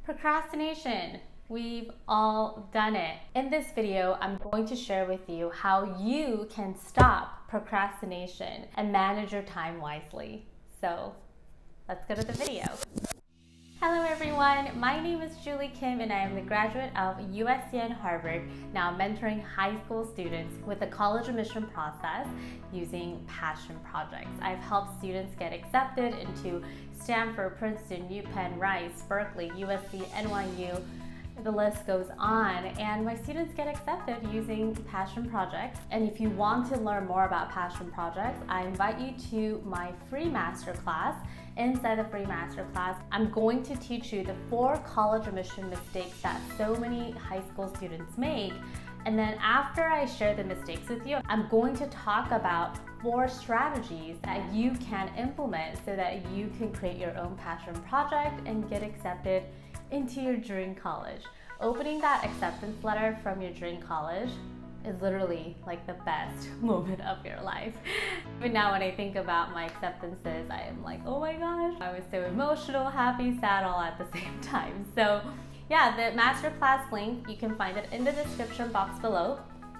Procrastination. We've all done it. In this video, I'm going to share with you how you can stop procrastination and manage your time wisely. So let's go to the video. Hello everyone, my name is Julie Kim and I am the graduate of USC and Harvard, now mentoring high school students with the college admission process using passion projects. I've helped students get accepted into Stanford, Princeton, UPenn, Rice, Berkeley, USC, NYU, the list goes on, and my students get accepted using passion projects. And if you want to learn more about passion projects, I invite you to my free masterclass. Inside the free masterclass, I'm going to teach you the 4 college admission mistakes that so many high school students make. And then after I share the mistakes with you, I'm going to talk about 4 strategies that you can implement so that you can create your own passion project and get accepted into your dream college. Opening that acceptance letter from your dream college is literally like the best moment of your life. Even now when I think about my acceptances, I am like, oh my gosh, I was so emotional, happy, sad all at the same time. So yeah, the masterclass link, you can find it in the description box below,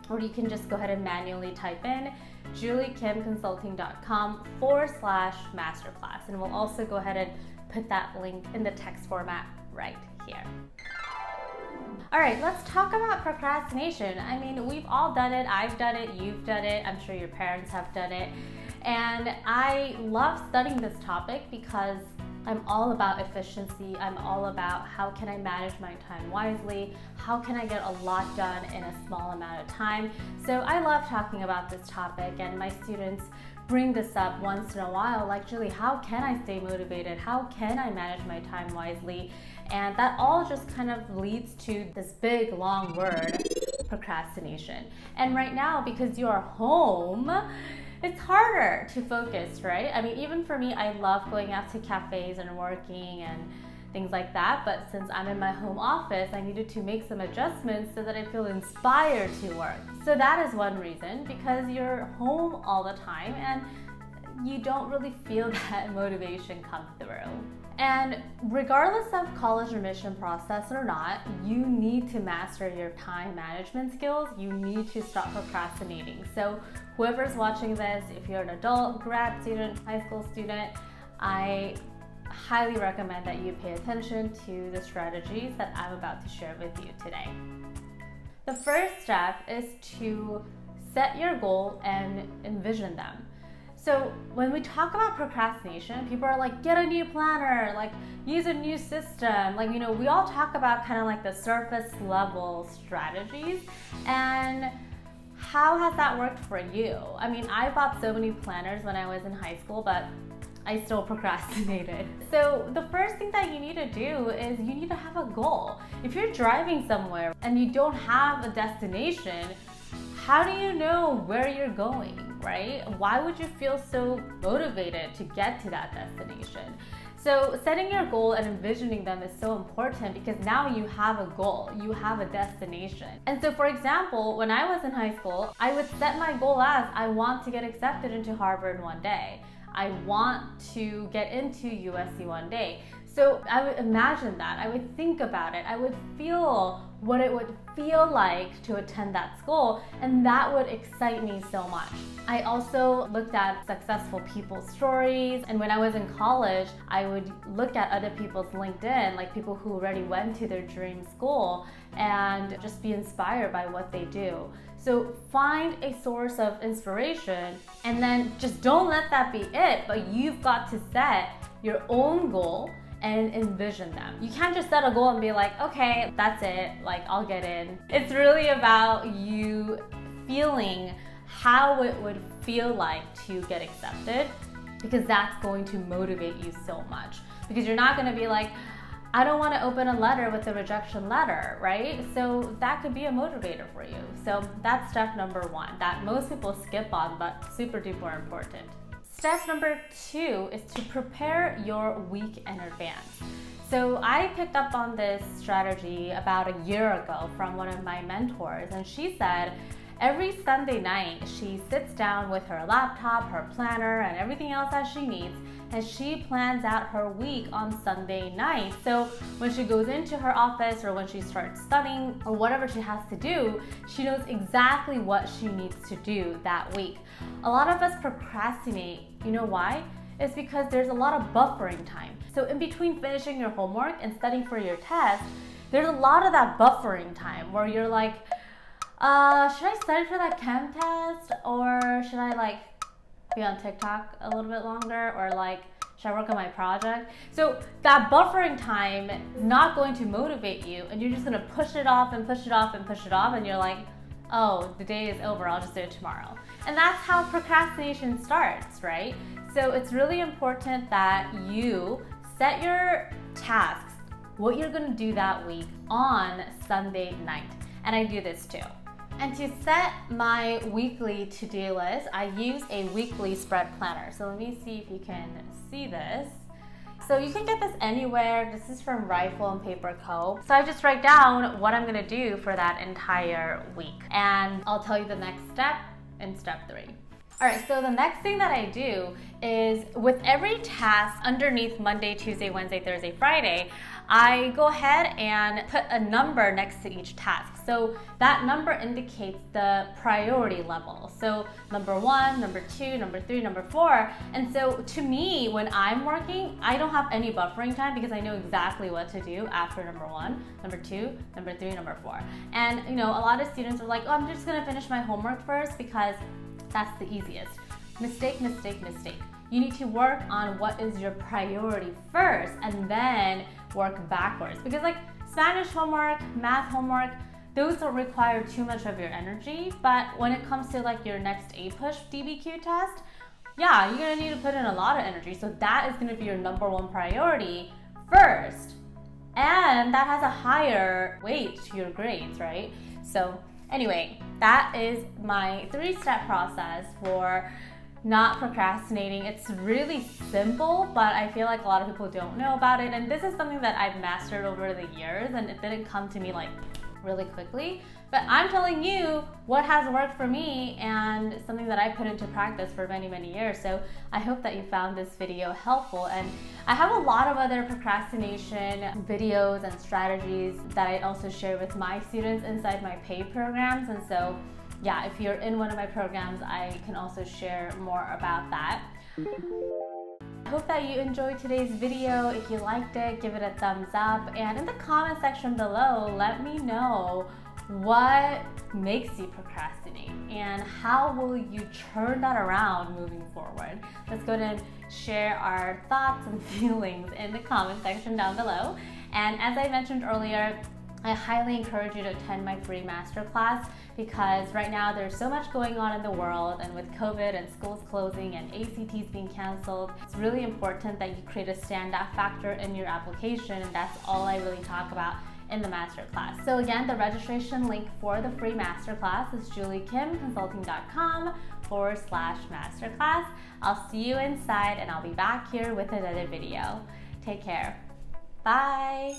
or you can just go ahead and manually type in juliekimconsulting.com/masterclass, and we'll also go ahead and put that link in the text format right here. All right, let's talk about procrastination. I mean, we've all done it. I've done it, you've done it, I'm sure your parents have done it. And I love studying this topic because I'm all about efficiency. I'm all about how can I manage my time wisely? How can I get a lot done in a small amount of time? So I love talking about this topic, and my students bring this up once in a while, like, Julie, how can I stay motivated? How can I manage my time wisely? And that all just kind of leads to this big, long word, procrastination. And right now, because you are home, it's harder to focus, right? I mean, even for me, I love going out to cafes and working and things like that. But since I'm in my home office, I needed to make some adjustments so that I feel inspired to work. So that is one reason, because you're home all the time and you don't really feel that motivation come through. And regardless of college admission process or not, you need to master your time management skills. You need to stop procrastinating. So whoever's watching this, if you're an adult, grad student, high school student, I highly recommend that you pay attention to the strategies that I'm about to share with you today. The first step is to set your goal and envision them. So when we talk about procrastination, people are like, get a new planner, like use a new system. Like, you know, we all talk about kind of like the surface level strategies. And how has that worked for you? I mean, I bought so many planners when I was in high school, but I still procrastinated. So the first thing that you need to do is you need to have a goal. If you're driving somewhere and you don't have a destination, how do you know where you're going, right? Why would you feel so motivated to get to that destination? So setting your goal and envisioning them is so important, because now you have a goal, you have a destination. And so for example, when I was in high school, I would set my goal as, I want to get accepted into Harvard one day. I want to get into USC one day. So I would imagine that, I would think about it, I would feel what it would feel like to attend that school, and that would excite me so much. I also looked at successful people's stories, and when I was in college, I would look at other people's LinkedIn, like people who already went to their dream school, and just be inspired by what they do. So find a source of inspiration, and then just don't let that be it, but you've got to set your own goal and envision them. You can't just set a goal and be like, okay, that's it, like I'll get in. It's really about you feeling how it would feel like to get accepted, because that's going to motivate you so much. Because you're not gonna be like, I don't want to open a letter with a rejection letter, right? So that could be a motivator for you. So that's step number 1 that most people skip on, but super duper important. Step number 2 is to prepare your week in advance. So I picked up on this strategy about a year ago from one of my mentors, and she said every Sunday night she sits down with her laptop, her planner, and everything else that she needs, and she plans out her week on Sunday night. So when she goes into her office or when she starts studying or whatever she has to do, she knows exactly what she needs to do that week. A lot of us procrastinate. You know why? It's because there's a lot of buffering time. So in between finishing your homework and studying for your test, there's a lot of that buffering time where you're like, should I study for that chem test, or should I like be on TikTok a little bit longer, or like should I work on my project? So that buffering time is not going to motivate you, and you're just gonna push it off and push it off and push it off, and you're like, oh, the day is over, I'll just do it tomorrow. And that's how procrastination starts, right? So it's really important that you set your tasks, what you're gonna do that week, on Sunday night. And I do this too. And to set my weekly to-do list, I use a weekly spread planner. So let me see if you can see this. So you can get this anywhere. This is from Rifle and Paper Co. So I just write down what I'm gonna do for that entire week. And I'll tell you the next step in step 3. All right, so the next thing that I do is with every task underneath Monday, Tuesday, Wednesday, Thursday, Friday, I go ahead and put a number next to each task. So that number indicates the priority level. So number 1, number 2, number 3, number 4. And so to me, when I'm working, I don't have any buffering time because I know exactly what to do after number 1, number 2, number 3, number 4. And you know, a lot of students are like, oh, I'm just gonna finish my homework first because that's the easiest. Mistake, mistake, mistake. You need to work on what is your priority first and then work backwards. Because like Spanish homework, math homework, those don't require too much of your energy. But when it comes to like your next APUSH DBQ test, yeah, you're gonna need to put in a lot of energy. So that is gonna be your number 1 priority first. And that has a higher weight to your grades, right? So anyway, that is my 3-step process for not procrastinating. It's really simple, but I feel like a lot of people don't know about it. And this is something that I've mastered over the years, and it didn't come to me like really quickly. But I'm telling you what has worked for me and something that I put into practice for many, many years. So I hope that you found this video helpful. And I have a lot of other procrastination videos and strategies that I also share with my students inside my paid programs. And so yeah, if you're in one of my programs, I can also share more about that. I hope that you enjoyed today's video. If you liked it, give it a thumbs up. And in the comment section below, let me know what makes you procrastinate and how will you turn that around moving forward. Let's go ahead and share our thoughts and feelings in the comment section down below. And as I mentioned earlier, I highly encourage you to attend my free masterclass because right now there's so much going on in the world, and with COVID and schools closing and ACTs being canceled, it's really important that you create a standout factor in your application, and that's all I really talk about in the masterclass. So again, the registration link for the free masterclass is juliekimconsulting.com/masterclass. I'll see you inside, and I'll be back here with another video. Take care. Bye.